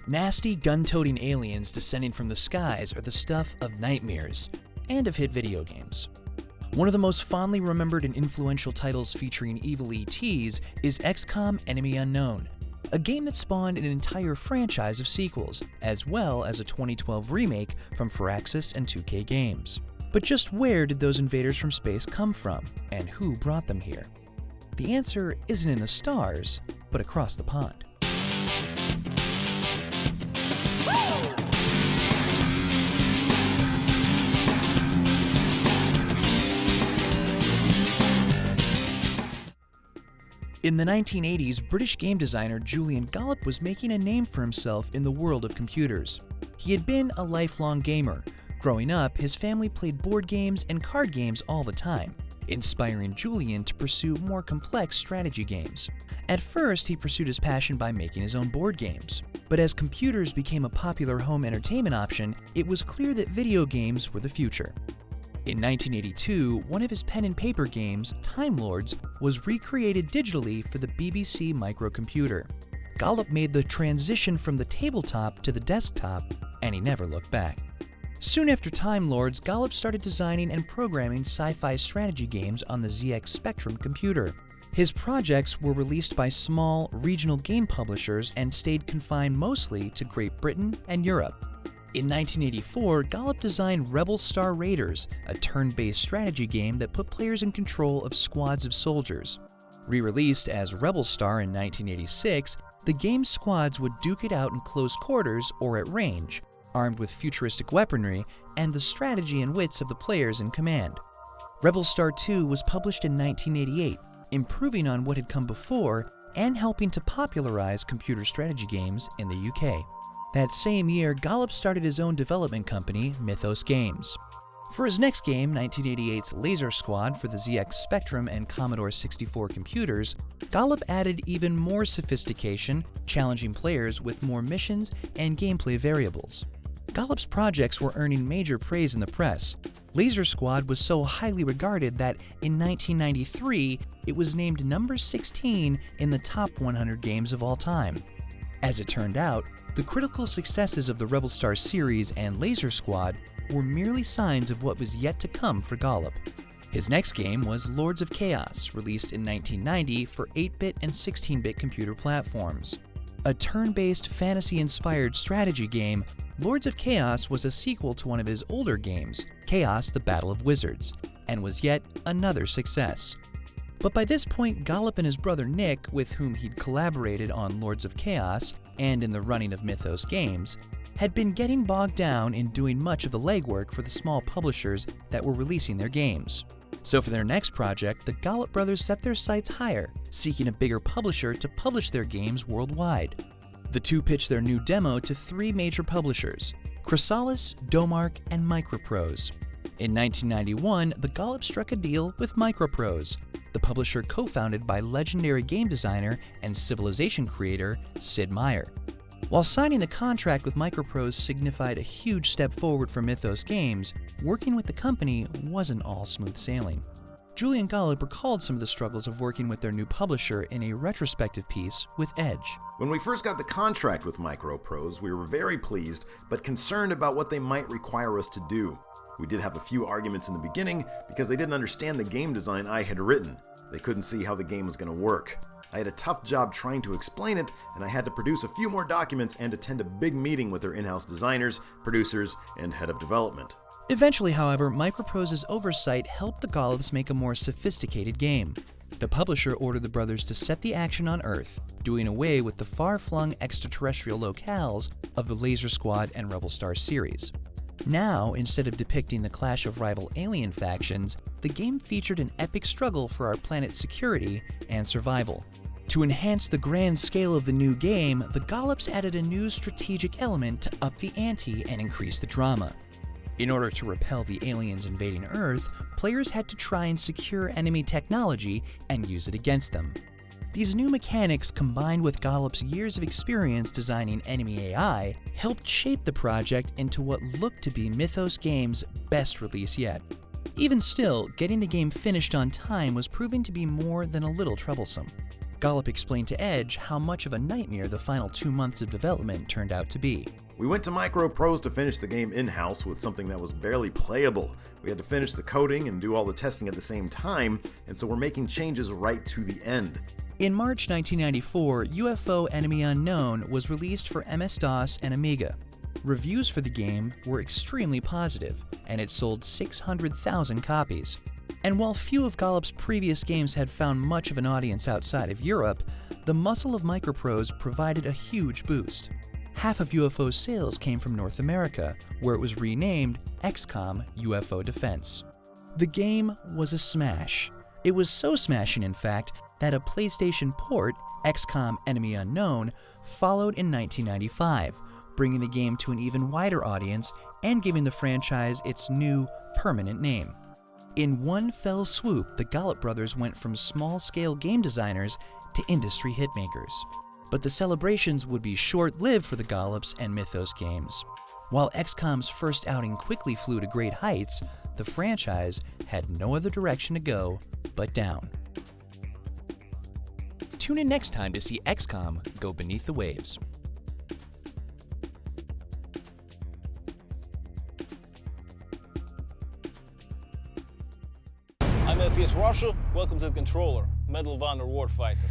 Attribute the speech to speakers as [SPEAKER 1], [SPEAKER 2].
[SPEAKER 1] Nasty, gun-toting aliens descending from the skies are the stuff of nightmares and of hit video games. One of the most fondly remembered and influential titles featuring evil ETs is XCOM Enemy Unknown, a game that spawned an entire franchise of sequels, as well as a 2012 remake from Firaxis and 2K Games. But just where did those invaders from space come from, and who brought them here? The answer isn't in the stars, but across the pond. In the 1980s, British game designer Julian Gollop was making a name for himself in the world of computers. He had been a lifelong gamer. Growing up, his family played board games and card games all the time, inspiring Julian to pursue more complex strategy games. At first, he pursued his passion by making his own board games. But as computers became a popular home entertainment option, it was clear that video games were the future. In 1982, one of his pen and paper games, Time Lords, was recreated digitally for the BBC microcomputer. Gollop made the transition from the tabletop to the desktop, and he never looked back. Soon after Time Lords, Gollop started designing and programming sci-fi strategy games on the ZX Spectrum computer. His projects were released by small, regional game publishers and stayed confined mostly to Great Britain and Europe. In 1984, Gollop designed Rebel Star Raiders, a turn-based strategy game that put players in control of squads of soldiers. Re-released as Rebel Star in 1986, the game's squads would duke it out in close quarters or at range, armed with futuristic weaponry and the strategy and wits of the players in command. Rebel Star 2 was published in 1988, improving on what had come before and helping to popularize computer strategy games in the UK. That same year, Gollop started his own development company, Mythos Games. For his next game, 1988's Laser Squad for the ZX Spectrum and Commodore 64 computers, Gollop added even more sophistication, challenging players with more missions and gameplay variables. Gollop's projects were earning major praise in the press. Laser Squad was so highly regarded that in 1993, it was named number 16 in the top 100 games of all time. As it turned out, the critical successes of the Rebel Star series and Laser Squad were merely signs of what was yet to come for Gollop. His next game was Lords of Chaos, released in 1990 for 8-bit and 16-bit computer platforms. A turn-based, fantasy-inspired strategy game, Lords of Chaos was a sequel to one of his older games, Chaos: The Battle of Wizards, and was yet another success. But by this point, Gollop and his brother Nick, with whom he'd collaborated on Lords of Chaos and in the running of Mythos Games, had been getting bogged down in doing much of the legwork for the small publishers that were releasing their games. So for their next project, the Gollop brothers set their sights higher, seeking a bigger publisher to publish their games worldwide. The two pitched their new demo to 3 major publishers, Chrysalis, Domark, and Microprose. In 1991, the Gollop struck a deal with Microprose, the publisher co-founded by legendary game designer and Civilization creator Sid Meier. While signing the contract with Microprose signified a huge step forward for Mythos Games, working with the company wasn't all smooth sailing. Julian Gollop recalled some of the struggles of working with their new publisher in a retrospective piece with Edge.
[SPEAKER 2] When we first got the contract with Microprose, we were very pleased, but concerned about what they might require us to do. We did have a few arguments in the beginning because they didn't understand the game design I had written. They couldn't see how the game was going to work. I had a tough job trying to explain it, and I had to produce a few more documents and attend a big meeting with their in-house designers, producers, and head of development.
[SPEAKER 1] Eventually, however, Microprose's oversight helped the Gollops make a more sophisticated game. The publisher ordered the brothers to set the action on Earth, doing away with the far-flung extraterrestrial locales of the Laser Squad and Rebel Star series. Now, instead of depicting the clash of rival alien factions, the game featured an epic struggle for our planet's security and survival. To enhance the grand scale of the new game, the Gollops added a new strategic element to up the ante and increase the drama. In order to repel the aliens invading Earth, players had to try and secure enemy technology and use it against them. These new mechanics, combined with Gollop's years of experience designing enemy AI, helped shape the project into what looked to be Mythos Games' best release yet. Even still, getting the game finished on time was proving to be more than a little troublesome. Gollop explained to Edge how much of a nightmare the final 2 months of development turned out to be.
[SPEAKER 2] We went to MicroProse to finish the game in-house with something that was barely playable. We had to finish the coding and do all the testing at the same time, and so we're making changes right to the end.
[SPEAKER 1] In March 1994, UFO Enemy Unknown was released for MS-DOS and Amiga. Reviews for the game were extremely positive, and it sold 600,000 copies. And while few of Gollop's previous games had found much of an audience outside of Europe, the muscle of MicroProse provided a huge boost. Half of UFO's sales came from North America, where it was renamed XCOM UFO Defense. The game was a smash. It was so smashing, in fact, that a PlayStation port, XCOM Enemy Unknown, followed in 1995, bringing the game to an even wider audience and giving the franchise its new, permanent name. In one fell swoop, the Gollop brothers went from small-scale game designers to industry hitmakers. But the celebrations would be short-lived for the Gollops and Mythos games. While XCOM's first outing quickly flew to great heights, the franchise had no other direction to go but down. Tune in next time to see XCOM go beneath the waves.
[SPEAKER 3] I'm FPS Russia, welcome to the Controller, Medal of Honor Warfighter.